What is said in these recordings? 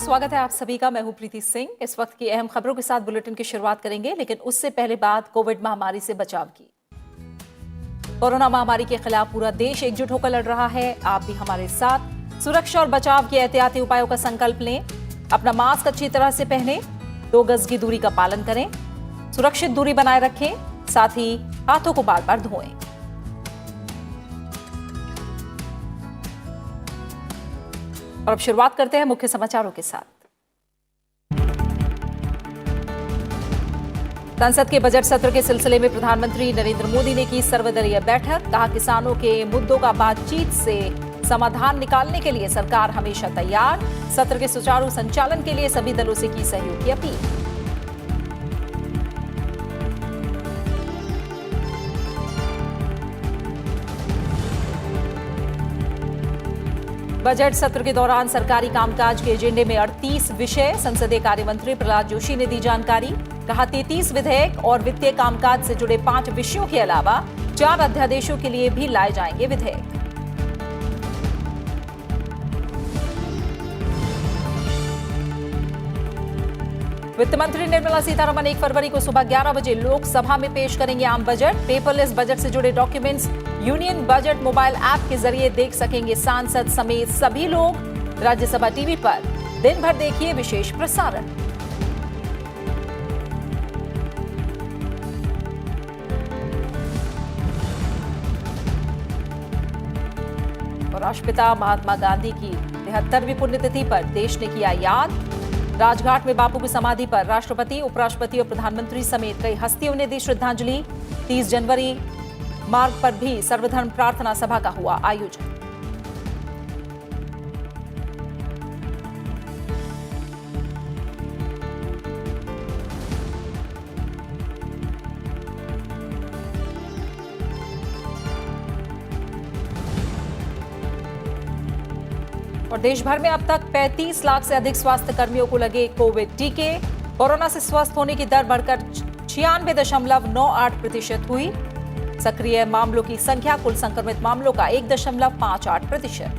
स्वागत है आप सभी का। मैं हूं प्रीति सिंह। इस वक्त की अहम खबरों के साथ बुलेटिन की शुरुआत करेंगे, लेकिन उससे पहले बात कोविड महामारी से बचाव की। कोरोना महामारी के खिलाफ पूरा देश एकजुट होकर लड़ रहा है। आप भी हमारे साथ सुरक्षा और बचाव के एहतियाती उपायों का संकल्प लें। अपना मास्क अच्छी तरह से पहनें, 2 गज की दूरी का पालन करें, सुरक्षित दूरी बनाए रखें, साथ ही हाथों को बार बार धोएं। और अब शुरुआत करते हैं मुख्य समाचारों के साथ। संसद के बजट सत्र के सिलसिले में प्रधानमंत्री नरेंद्र मोदी ने की सर्वदलीय बैठक। कहा, किसानों के मुद्दों का बातचीत से समाधान निकालने के लिए सरकार हमेशा तैयार। सत्र के सुचारू संचालन के लिए सभी दलों से की सहयोग की अपील। बजट सत्र के दौरान सरकारी कामकाज के एजेंडे में 38 विषय। संसदीय कार्य मंत्री प्रहलाद जोशी ने दी जानकारी। कहा, 33 विधेयक और वित्तीय कामकाज से जुड़े 5 विषयों के अलावा 4 अध्यादेशों के लिए भी लाए जाएंगे विधेयक। वित्त मंत्री निर्मला सीतारमण 1 फरवरी को सुबह 11 बजे लोकसभा में पेश करेंगे आम बजट। पेपरलेस बजट से जुड़े documents union budget mobile app के जरिए देख सकेंगे सांसद समेत सभी लोग। राज्यसभा टीवी पर दिन भर देखिए विशेष प्रसारण। और राष्ट्रपिता महात्मा गांधी की 73वीं पुण्यतिथि पर देश ने किया याद। राजघाट में बापू की समाधि पर राष्ट्रपति, उपराष्ट्रपति और प्रधानमंत्री समेत कई हस्तियों ने दी श्रद्धांजलि। 30 जनवरी मार्ग पर भी सर्वधर्म प्रार्थना सभा का हुआ आयोजन। और देश भर में अब तक 35 लाख से अधिक स्वास्थ्य कर्मियों को लगे कोविड टीके। कोरोना से स्वस्थ होने की दर बढ़कर 96.98% हुई। सक्रिय मामलों की संख्या कुल संक्रमित मामलों का 1.58%।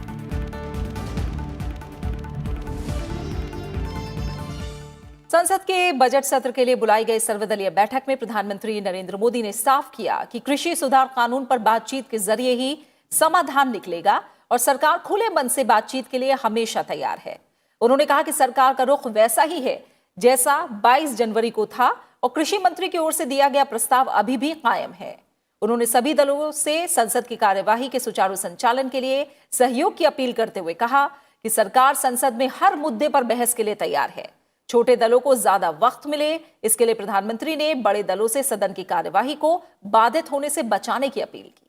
संसद के बजट सत्र के लिए बुलाई गई सर्वदलीय बैठक में प्रधानमंत्री नरेंद्र मोदी ने साफ किया कि कृषि सुधार कानून पर बातचीत के जरिए ही समाधान निकलेगा और सरकार खुले मन से बातचीत के लिए हमेशा तैयार है। उन्होंने कहा कि सरकार का रुख वैसा ही है जैसा 22 जनवरी को था और कृषि मंत्री की ओर से दिया गया प्रस्ताव अभी भी कायम है। उन्होंने सभी दलों से संसद की कार्यवाही के सुचारू संचालन के लिए सहयोग की अपील करते हुए कहा कि सरकार संसद में हर मुद्दे पर बहस के लिए तैयार है। छोटे दलों को ज्यादा वक्त मिले, इसके लिए प्रधानमंत्री ने बड़े दलों से सदन की कार्यवाही को बाधित होने से बचाने की अपील की।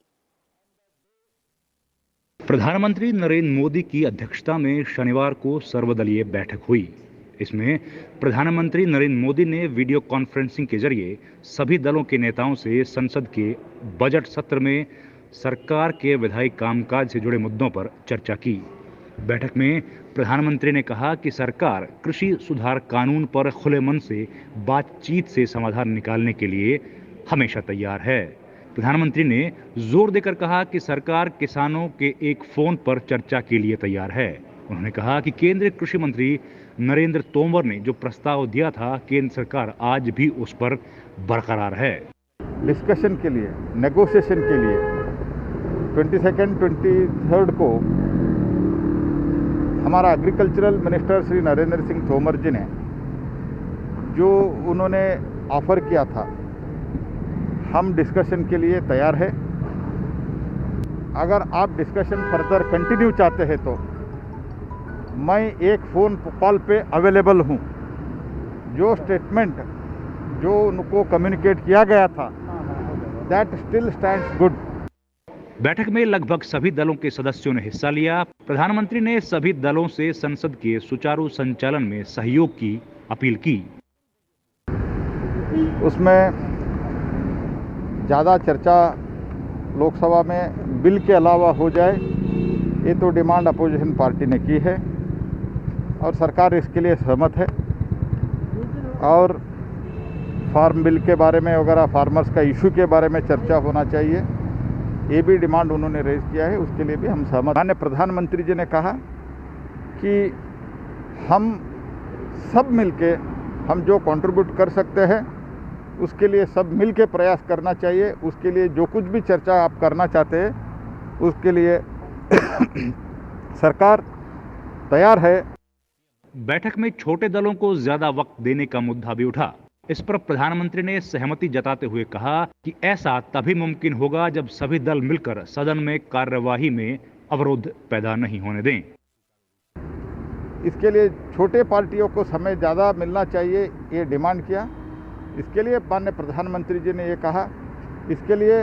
प्रधानमंत्री नरेंद्र मोदी की अध्यक्षता में शनिवार को सर्वदलीय बैठक हुई। इसमें प्रधानमंत्री नरेंद्र मोदी ने वीडियो कॉन्फ्रेंसिंग के जरिए सभी दलों के नेताओं से संसद के बजट सत्र में सरकार के विधायी कामकाज से जुड़े मुद्दों पर चर्चा की। बैठक में प्रधानमंत्री ने कहा कि सरकार कृषि सुधार कानून पर खुले मन से बातचीत से समाधान निकालने के लिए हमेशा तैयार है। प्रधानमंत्री ने जोर देकर कहा कि सरकार किसानों के एक फोन पर चर्चा के लिए तैयार है। उन्होंने कहा कि केंद्रीय कृषि मंत्री नरेंद्र तोमर ने जो प्रस्ताव दिया था, केंद्र सरकार आज भी उस पर बरकरार है। डिस्कशन के लिए, नेगोशिएशन के लिए 22nd 23rd को हमारा एग्रीकल्चरल मिनिस्टर श्री नरेंद्र सिंह तोमर जी ने जो उन्होंने ऑफर किया था, हम डिस्कशन के लिए तैयार है। अगर आप डिस्कशन फर्दर कंटिन्यू चाहते हैं तो मैं एक फ़ोन कॉल पे अवेलेबल हूँ। जो स्टेटमेंट जो उनको कम्युनिकेट किया गया था, दैट स्टिल स्टैंड्स गुड। बैठक में लगभग सभी दलों के सदस्यों ने हिस्सा लिया। प्रधानमंत्री ने सभी दलों से संसद के सुचारू संचालन में सहयोग की अपील की। उसमें ज़्यादा चर्चा लोकसभा में बिल के अलावा हो जाए, ये तो डिमांड अपोजिशन पार्टी ने की है और सरकार इसके लिए सहमत है। और फार्म बिल के बारे में वगैरह, फार्मर्स का इशू के बारे में चर्चा होना चाहिए, ये भी डिमांड उन्होंने रेज किया है, उसके लिए भी हम सहमत। माननीय प्रधानमंत्री जी ने कहा कि हम सब मिलके हम जो कंट्रीब्यूट कर सकते हैं उसके लिए सब मिल के प्रयास करना चाहिए। उसके लिए जो कुछ भी चर्चा आप करना चाहते हैं उसके लिए सरकार तैयार है। बैठक में छोटे दलों को ज्यादा वक्त देने का मुद्दा भी उठा। इस पर प्रधानमंत्री ने सहमति जताते हुए कहा कि ऐसा तभी मुमकिन होगा जब सभी दल मिलकर सदन में कार्यवाही में अवरोध पैदा नहीं होने दें। इसके लिए छोटे पार्टियों को समय ज़्यादा मिलना चाहिए, ये डिमांड किया। इसके लिए माननीय प्रधानमंत्री जी ने ये कहा। इसके लिए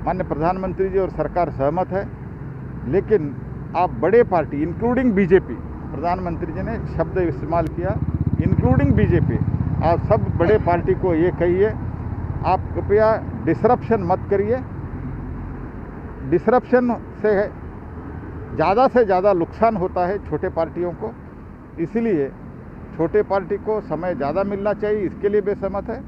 माननीय प्रधानमंत्री जी और सरकार सहमत है, लेकिन आप बड़े पार्टी इंक्लूडिंग बीजेपी, प्रधानमंत्री जी ने शब्द इस्तेमाल किया इंक्लूडिंग बीजेपी, आप सब बड़े पार्टी को ये कहिए आप कृपया डिसरप्शन मत करिए। डिसरप्शन से ज़्यादा नुकसान होता है छोटे पार्टियों को, इसलिए छोटे पार्टी को समय ज़्यादा मिलना चाहिए। इसके लिए भी सहमत है।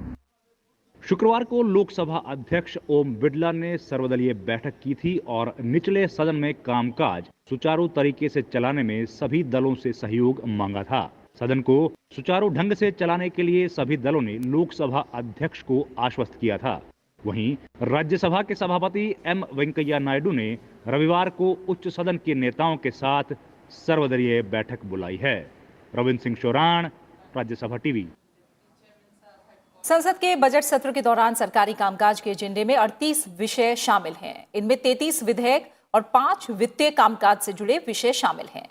शुक्रवार को लोकसभा अध्यक्ष ओम बिरला ने सर्वदलीय बैठक की थी और निचले सदन में कामकाज सुचारू तरीके से चलाने में सभी दलों से सहयोग मांगा था। सदन को सुचारू ढंग से चलाने के लिए सभी दलों ने लोकसभा अध्यक्ष को आश्वस्त किया था। वहीं राज्यसभा के सभापति एम वेंकैया नायडू ने रविवार को उच्च सदन के नेताओं के साथ सर्वदलीय बैठक बुलाई है। रविंद्र सिंह शोराण, राज्यसभा टीवी। संसद के बजट सत्र के दौरान सरकारी कामकाज के एजेंडे में 38 विषय शामिल हैं। इनमें 33 विधेयक और 5 वित्तीय कामकाज से जुड़े विषय शामिल हैं।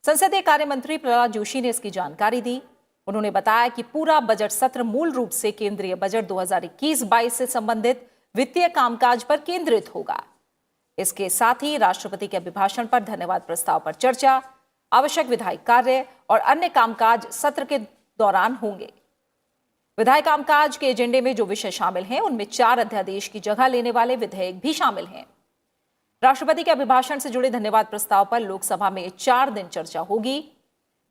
संसदीय कार्य मंत्री प्रहलाद जोशी ने इसकी जानकारी दी। उन्होंने बताया कि पूरा बजट सत्र मूल रूप से केंद्रीय बजट 2021-22 से संबंधित वित्तीय कामकाज पर केंद्रित होगा। इसके साथ ही राष्ट्रपति के अभिभाषण पर धन्यवाद प्रस्ताव पर चर्चा, आवश्यक विधायी कार्य और अन्य कामकाज सत्र के दौरान होंगे। विधायी कामकाज के एजेंडे में जो विषय शामिल हैं उनमें 4 अध्यादेश की जगह लेने वाले विधेयक भी शामिल हैं। राष्ट्रपति के अभिभाषण से जुड़े धन्यवाद प्रस्ताव पर लोकसभा में 4 दिन चर्चा होगी।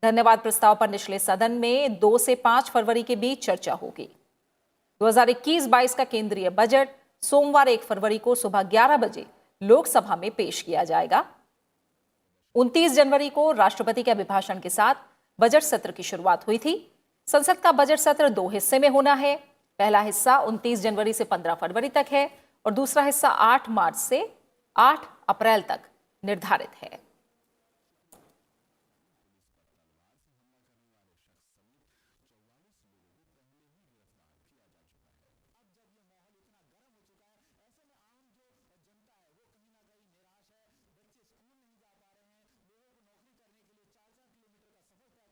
धन्यवाद प्रस्ताव पर निचले सदन में 2 से 5 फरवरी के बीच चर्चा होगी। 2021-22 का केंद्रीय बजट सोमवार 1 फरवरी को सुबह 11 बजे लोकसभा में पेश किया जाएगा। 29 जनवरी को राष्ट्रपति के अभिभाषण के साथ बजट सत्र की शुरुआत हुई थी। संसद का बजट सत्र 2 हिस्से में होना है। पहला हिस्सा 29 जनवरी से 15 फरवरी तक है और दूसरा हिस्सा 8 मार्च से 8 अप्रैल तक निर्धारित है।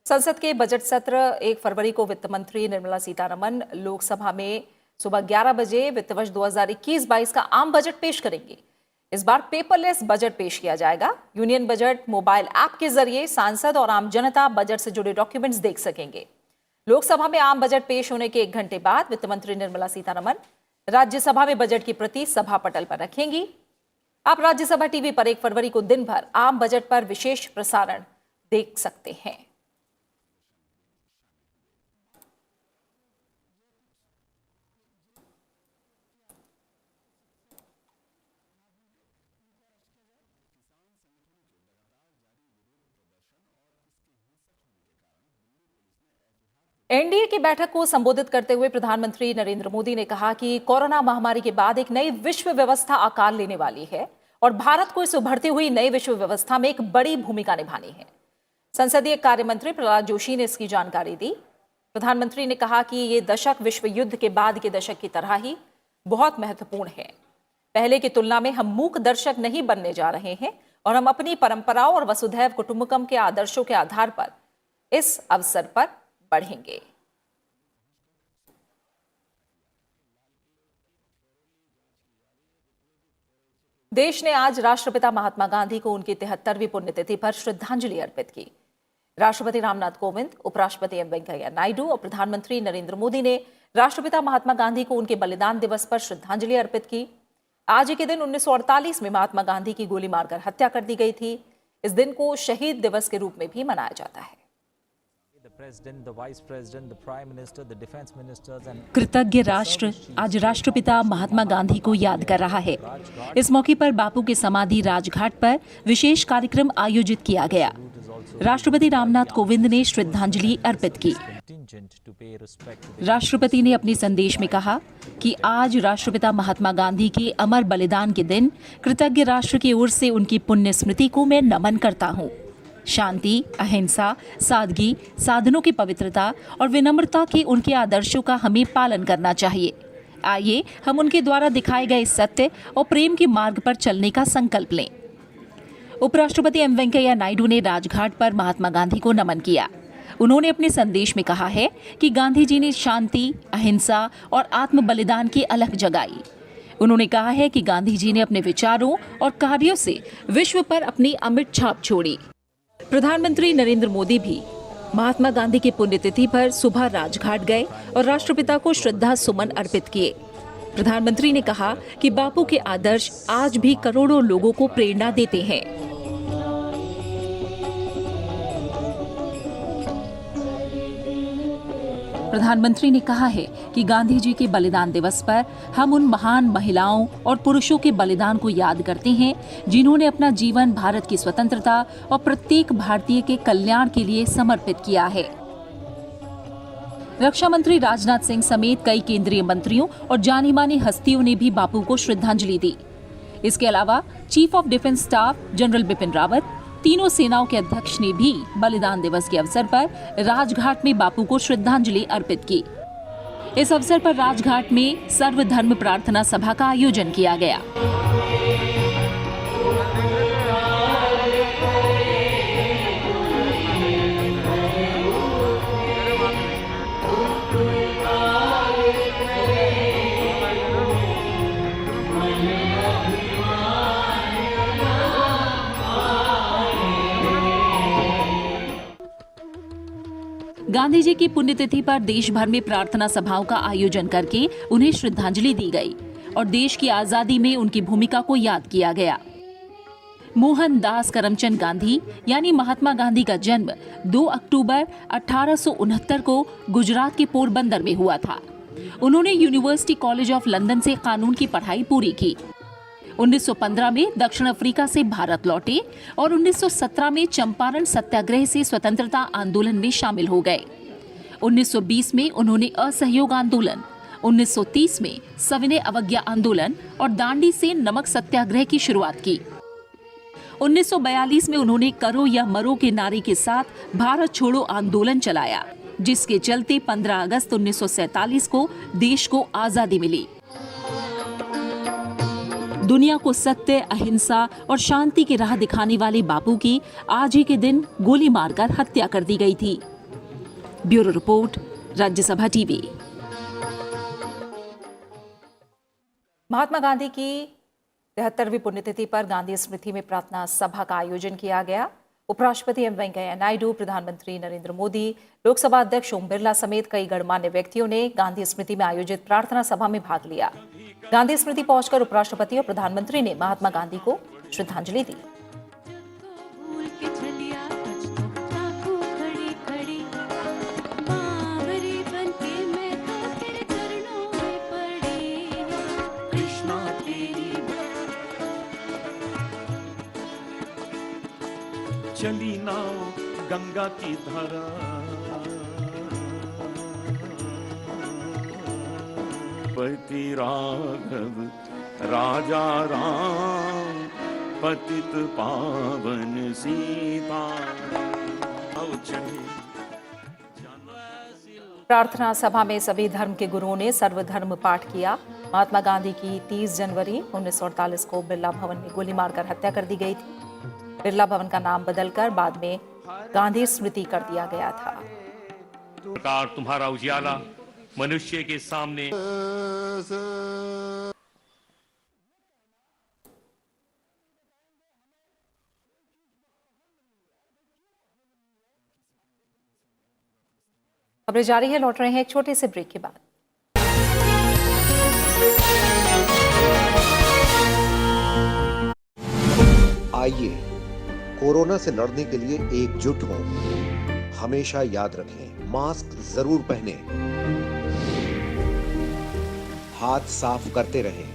संसद के बजट सत्र 1 फरवरी को वित्त मंत्री निर्मला सीतारमण लोकसभा में सुबह 11 बजे वित्त वर्ष 2021-22 का आम बजट पेश करेंगे। इस बार पेपरलेस बजट पेश किया जाएगा। यूनियन बजट मोबाइल ऐप के जरिए सांसद और आम जनता बजट से जुड़े डॉक्यूमेंट्स देख सकेंगे। लोकसभा में आम बजट पेश होने के 1 घंटे बाद वित्त मंत्री निर्मला सीतारमण राज्यसभा में बजट की प्रति सभा पटल पर रखेंगी। आप राज्यसभा टीवी पर 1 फरवरी को दिन भर आम बजट पर विशेष प्रसारण देख सकते हैं। एनडीए की बैठक को संबोधित करते हुए प्रधानमंत्री नरेंद्र मोदी ने कहा कि कोरोना महामारी के बाद एक नई विश्व व्यवस्था आकार लेने वाली है और भारत को इस उभरती हुई नई विश्व व्यवस्था में एक बड़ी भूमिका निभानी है। संसदीय कार्य मंत्री प्रहलाद जोशी ने इसकी जानकारी दी। प्रधानमंत्री ने कहा कि ये दशक विश्व युद्ध के बाद के दशक की तरह ही बहुत महत्वपूर्ण है। पहले की तुलना में हम मूक दर्शक नहीं बनने जा रहे हैं और हम अपनी परंपराओं और वसुधैव कुटुंबकम के आदर्शों के आधार पर इस अवसर पर बढ़ेंगे। देश ने आज राष्ट्रपिता महात्मा गांधी को उनकी 73वीं पुण्यतिथि पर श्रद्धांजलि अर्पित की। राष्ट्रपति रामनाथ कोविंद, उपराष्ट्रपति एम वेंकैया नायडू और प्रधानमंत्री नरेंद्र मोदी ने राष्ट्रपिता महात्मा गांधी को उनके बलिदान दिवस पर श्रद्धांजलि अर्पित की। आज ही के दिन 1948 में महात्मा गांधी की गोली मारकर हत्या कर दी गई थी। इस दिन को शहीद दिवस के रूप में भी मनाया जाता है। कृतज्ञ राष्ट्र आज राष्ट्रपिता महात्मा गांधी को याद कर रहा है। इस मौके पर बापू के समाधि राजघाट पर विशेष कार्यक्रम आयोजित किया गया। राष्ट्रपति रामनाथ कोविंद ने श्रद्धांजलि अर्पित की। राष्ट्रपति ने अपने संदेश में कहा कि आज राष्ट्रपिता महात्मा गांधी के अमर बलिदान के दिन कृतज्ञ राष्ट्र की ओर से उनकी पुण्य स्मृति को मैं नमन करता हूँ। शांति, अहिंसा, सादगी, साधनों की पवित्रता और विनम्रता के उनके आदर्शों का हमें पालन करना चाहिए। आइए हम उनके द्वारा दिखाए गए सत्य और प्रेम के मार्ग पर चलने का संकल्प लें। उपराष्ट्रपति एम वेंकैया नायडू ने राजघाट पर महात्मा गांधी को नमन किया। उन्होंने अपने संदेश में कहा है कि गांधी जी ने शांति, अहिंसा और आत्म बलिदान की अलख जगाई। उन्होंने कहा है कि गांधी जी ने अपने विचारों और कार्यों से विश्व पर अपनी अमिट छाप छोड़ी। प्रधानमंत्री नरेंद्र मोदी भी महात्मा गांधी की पुण्यतिथि पर सुबह राजघाट गए और राष्ट्रपिता को श्रद्धा सुमन अर्पित किए। प्रधानमंत्री ने कहा कि बापू के आदर्श आज भी करोड़ों लोगों को प्रेरणा देते हैं। प्रधानमंत्री ने कहा है कि गांधी जी के बलिदान दिवस पर हम उन महान महिलाओं और पुरुषों के बलिदान को याद करते हैं जिन्होंने अपना जीवन भारत की स्वतंत्रता और प्रत्येक भारतीय के कल्याण के लिए समर्पित किया है। रक्षा मंत्री राजनाथ सिंह समेत कई केंद्रीय मंत्रियों और जानी मानी हस्तियों ने भी बापू को श्रद्धांजलि दी। इसके अलावा chief of defence staff general Bipin Rawat, तीनों सेनाओं के अध्यक्ष ने भी बलिदान दिवस के अवसर पर राजघाट में बापू को श्रद्धांजलि अर्पित की। इस अवसर पर राजघाट में सर्वधर्म प्रार्थना सभा का आयोजन किया गया। गांधी जी की पुण्यतिथि पर देश भर में प्रार्थना सभाओं का आयोजन करके उन्हें श्रद्धांजलि दी गई और देश की आजादी में उनकी भूमिका को याद किया गया। मोहनदास करमचंद गांधी यानी महात्मा गांधी का जन्म 2 अक्टूबर 1869 को गुजरात के पोरबंदर में हुआ था। उन्होंने यूनिवर्सिटी कॉलेज ऑफ लंदन से कानून की पढ़ाई पूरी की। 1915 में दक्षिण अफ्रीका से भारत लौटे और 1917 में चंपारण सत्याग्रह से स्वतंत्रता आंदोलन में शामिल हो गए। 1920 में उन्होंने असहयोग आंदोलन, 1930 में सविनय अवज्ञा आंदोलन और दांडी से नमक सत्याग्रह की शुरुआत की। 1942 में उन्होंने करो या मरो के नारे के साथ भारत छोड़ो आंदोलन चलाया, जिसके चलते 15 अगस्त 1947 को देश को आजादी मिली। दुनिया को सत्य, अहिंसा और शांति की राह दिखाने वाले बापू की आज ही के दिन गोली मारकर हत्या कर दी गई थी। Bureau report, Rajya Sabha TV. Mahatma Gandhi की 73वीं पुण्यतिथि पर गांधी स्मृति में प्रार्थना सभा का आयोजन किया गया। उपराष्ट्रपति एम वेंकैया नायडू, प्रधानमंत्री नरेंद्र मोदी, लोकसभा अध्यक्ष ओम बिरला समेत कई गणमान्य व्यक्तियों ने गांधी स्मृति में आयोजित प्रार्थना सभा में भाग लिया। गांधी स्मृति पहुंचकर उपराष्ट्रपति और प्रधानमंत्री ने महात्मा गांधी को श्रद्धांजलि दी। चली नाव गंगा की धारा, पति राघव राजा राम, पतित पावन सीता। प्रार्थना सभा में सभी धर्म के गुरुओं ने सर्वधर्म पाठ किया। महात्मा गांधी की 30 जनवरी 1948 को बिरला भवन में गोली मारकर हत्या कर दी गई थी। बिरला भवन का नाम बदलकर बाद में गांधी स्मृति कर दिया गया था। प्रकार तुम्हारा उजियाला मनुष्य के सामने। खबरें जारी है, लौट रहे हैं एक छोटे से ब्रेक के बाद। आइए कोरोना से लड़ने के लिए एकजुट हों। हमेशा याद रखें, मास्क जरूर पहनें, हाथ साफ करते रहें,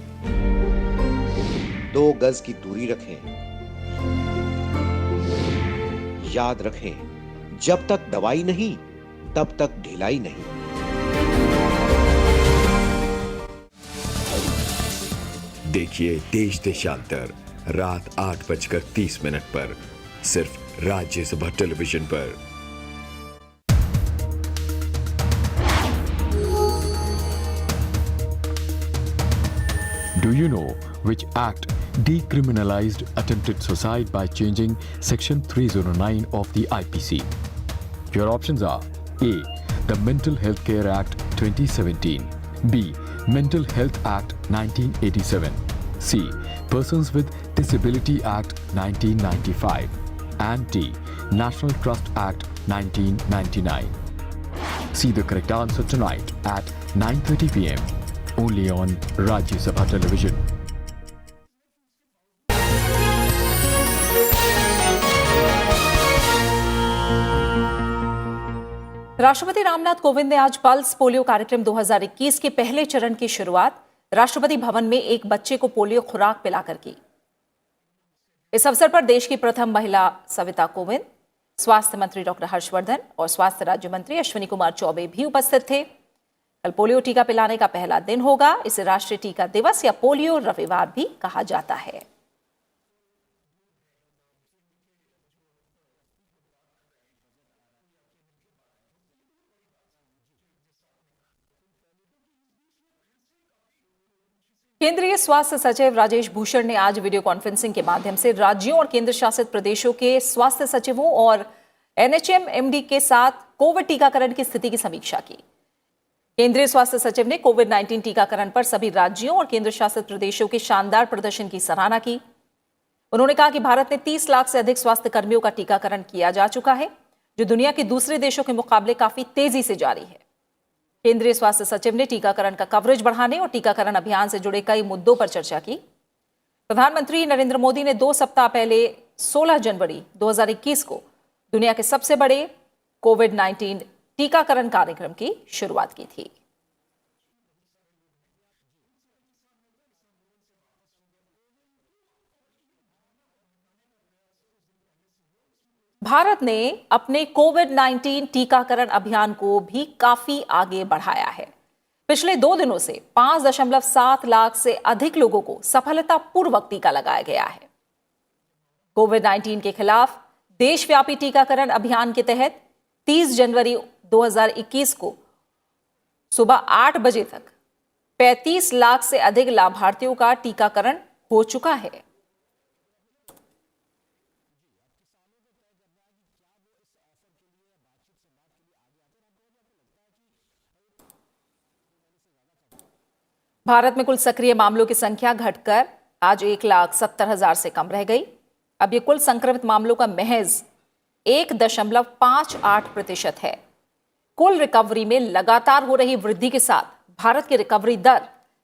2 गज की दूरी रखें, याद रखें, जब तक दवाई नहीं तब तक ढिलाई नहीं। देखिए देश देशांतर रात 8:30 पर सिर्फ राज्यसभा टेलीविजन पर। Do you know which act decriminalized attempted suicide by changing Section 309 of the IPC? Your options are A. The Mental Health Care Act 2017, B. Mental Health Act 1987, C. Persons with Disability Act 1995, and D. National Trust Act 1999. See the correct answer tonight at 9:30 p.m. only on Rajya Sabha Television. राष्ट्रपति रामनाथ कोविंद ने आज pulse polio कार्यक्रम 2021 के पहले चरण की शुरुआत राष्ट्रपति भवन में एक बच्चे को पोलियो खुराक पिलाकर की। इस अवसर पर देश की प्रथम महिला सविता कोविंद, स्वास्थ्य मंत्री डॉक्टर हर्षवर्धन और स्वास्थ्य राज्य मंत्री अश्विनी कुमार चौबे भी उपस्थित थे। कल पोलियो टीका पिलाने का पहला दिन होगा। इसे राष्ट्रीय टीका दिवस या पोलियो रविवार भी कहा जाता है। केंद्रीय स्वास्थ्य सचिव राजेश भूषण ने आज वीडियो कॉन्फ्रेंसिंग के माध्यम से राज्यों और केंद्र शासित प्रदेशों के स्वास्थ्य सचिवों और एनएचएम-एमडी के साथ कोविड टीकाकरण की स्थिति की समीक्षा की। केंद्रीय स्वास्थ्य सचिव ने कोविड-19 टीकाकरण पर सभी राज्यों और केंद्र शासित प्रदेशों के शानदार प्रदर्शन की सराहना की। उन्होंने कहा कि भारत में 30 लाख से अधिक स्वास्थ्य कर्मियों का टीकाकरण किया जा चुका है, जो दुनिया के दूसरे देशों के मुकाबले काफी तेजी से जारी है। केंद्रीय स्वास्थ्य सचिव ने टीकाकरण का कवरेज बढ़ाने और टीकाकरण अभियान से जुड़े कई मुद्दों पर चर्चा की। प्रधानमंत्री नरेंद्र मोदी ने 2 सप्ताह पहले 16 जनवरी 2021 को दुनिया के सबसे बड़े कोविड-19 टीकाकरण कार्यक्रम की शुरुआत की थी। भारत ने अपने कोविड-19 टीकाकरण अभियान को भी काफी आगे बढ़ाया है। पिछले 2 दिनों से 5.7 लाख से अधिक लोगों को सफलतापूर्वक टीका लगाया गया है। कोविड-19 के खिलाफ देशव्यापी टीकाकरण अभियान के तहत 30 जनवरी 2021 को सुबह 8 बजे तक 35 लाख से अधिक लाभार्थियों का टीकाकरण हो चुका है। भारत में कुल सक्रिय मामलों की संख्या घटकर आज 1,70,000 से कम रह गई। अब ये कुल संक्रमित मामलों का महज 1.58% है। कुल रिकवरी में लगातार हो रही वृद्धि के साथ भारत की रिकवरी दर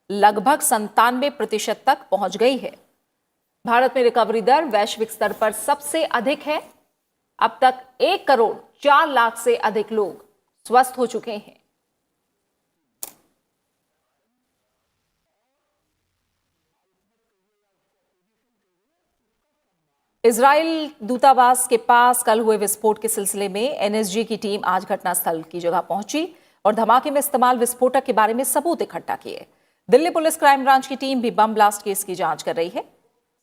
लगभग 97% तक पहुंच गई है। भारत में रिकवरी दर वैश्विक स्तर पर सबसे अधिक है। अब तक 1,04,00,000 से अधिक लोग स्वस्थ हो चुके हैं। इजराइल दूतावास के पास कल हुए विस्फोट के सिलसिले में एनएसजी की टीम आज घटनास्थल की जगह पहुंची और धमाके में इस्तेमाल विस्फोटक के बारे में सबूत इकट्ठा किए। दिल्ली पुलिस क्राइम ब्रांच की टीम भी बम ब्लास्ट केस की जांच कर रही है।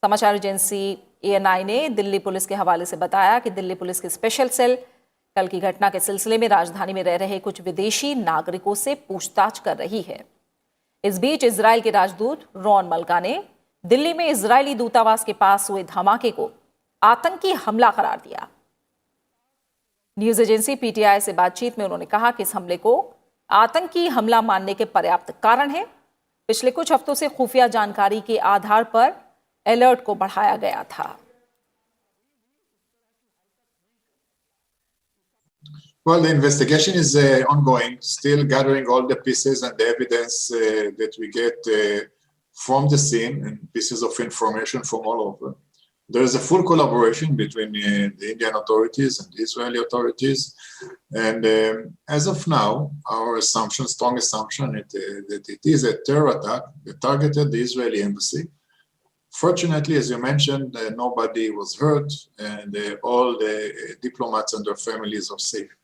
समाचार एजेंसी एएनआई ने दिल्ली पुलिस के हवाले से बताया कि दिल्ली पुलिस की स्पेशल सेल कल की घटना के सिलसिले में राजधानी में रह रहे कुछ विदेशी नागरिकों से पूछताछ कर रही है। इस बीच इजराइल के राजदूत रॉन मल्का ने दिल्ली में इजरायली दूतावास के पास हुए धमाके को आतंकी हमला करार दिया। न्यूज एजेंसी पीटीआई से बातचीत में उन्होंने कहा कि इस हमले को आतंकी हमला मानने के पर्याप्त कारण है। पिछले कुछ हफ्तों से खुफिया जानकारी के आधार पर अलर्ट को बढ़ाया गया था। Well, the investigation is ongoing, still gathering all the pieces and the evidence that we get from the scene and pieces of information from all over. There is a full collaboration between the Indian authorities and the Israeli authorities. And as of now, our assumption, strong assumption, that it is a terror attack that targeted the Israeli embassy Fortunately, as you mentioned, nobody was hurt, and all the diplomats and their families are safe.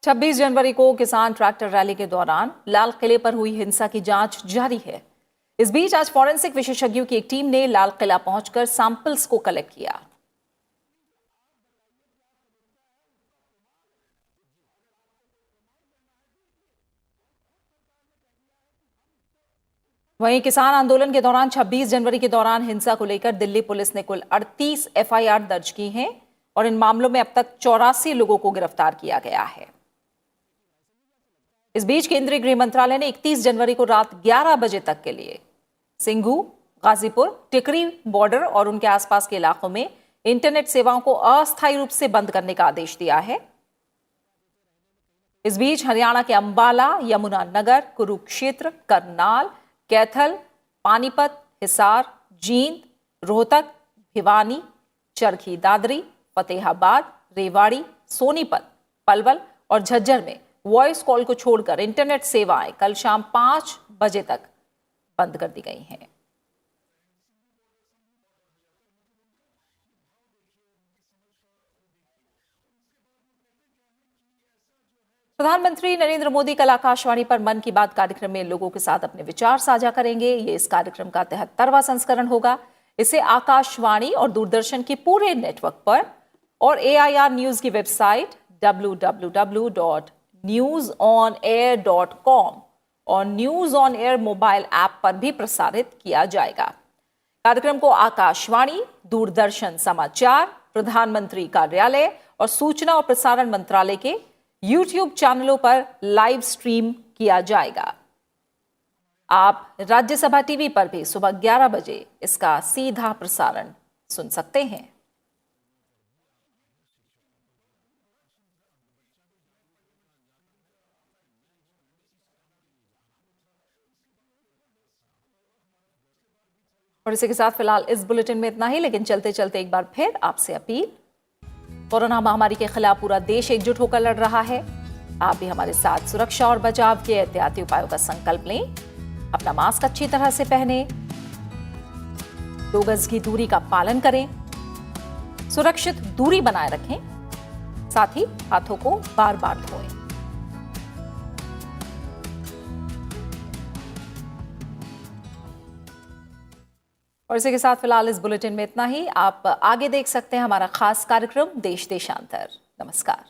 26 जनवरी को किसान tractor rally के दौरान लाल किले पर हुई हिंसा की जांच जारी है। इस बीच आज फॉरेंसिक विशेषज्ञों की एक टीम ने लाल किला पहुंचकर सैंपल्स को कलेक्ट किया। वहीं किसान आंदोलन के दौरान 26 जनवरी के दौरान हिंसा को लेकर दिल्ली पुलिस ने कुल 38 एफआईआर दर्ज की हैं और इन मामलों में अब तक 84 लोगों को गिरफ्तार किया गया है। इस बीच केंद्रीय गृह मंत्रालय ने 31 जनवरी को रात 11 बजे तक के लिए सिंघू, गाजीपुर, टिकरी बॉर्डर और उनके आसपास के इलाकों में इंटरनेट सेवाओं को अस्थायी रूप से बंद करने का आदेश दिया है। इस बीच हरियाणा के अंबाला, यमुनानगर, कुरुक्षेत्र, करनाल, कैथल, पानीपत, हिसार, जींद, रोहतक, भिवानी, चरखी दादरी, फतेहाबाद, रेवाड़ी, सोनीपत, पलवल और झज्जर में वॉइस कॉल को छोड़कर इंटरनेट सेवाएं कल शाम 5 बजे तक बंद कर दी गई हैं। प्रधानमंत्री नरेंद्र मोदी कल आकाशवाणी पर मन की बात कार्यक्रम में लोगों के साथ अपने विचार साझा करेंगे। ये इस कार्यक्रम का 73वां संस्करण होगा। इसे आकाशवाणी और दूरदर्शन के पूरे नेटवर्क पर और AIR न्यूज की वेबसाइट www.newsonair.com और news on air mobile app पर भी प्रसारित किया जाएगा। कार्यक्रम को आकाशवाणी, दूरदर्शन समाचार, प्रधानमंत्री कार्यालय और सूचना और प्रसारण मंत्रालय के YouTube चैनलों पर लाइव स्ट्रीम किया जाएगा। आप राज्यसभा टीवी पर भी सुबह 11 बजे इसका सीधा प्रसारण सुन सकते हैं। और इसी के साथ फिलहाल इस बुलेटिन में इतना ही, लेकिन चलते चलते एक बार फिर आपसे अपील। कोरोना महामारी के खिलाफ पूरा देश एकजुट होकर लड़ रहा है। आप भी हमारे साथ सुरक्षा और बचाव के एहतियाती उपायों का संकल्प लें। अपना मास्क अच्छी तरह से पहने, 2 गज की दूरी का पालन करें, सुरक्षित दूरी बनाए रखें, साथ ही हाथों को बार बार धोएं। और इसी के साथ फिलहाल इस बुलेटिन में इतना ही। आप आगे देख सकते हैं हमारा खास कार्यक्रम देश देशांतर। नमस्कार।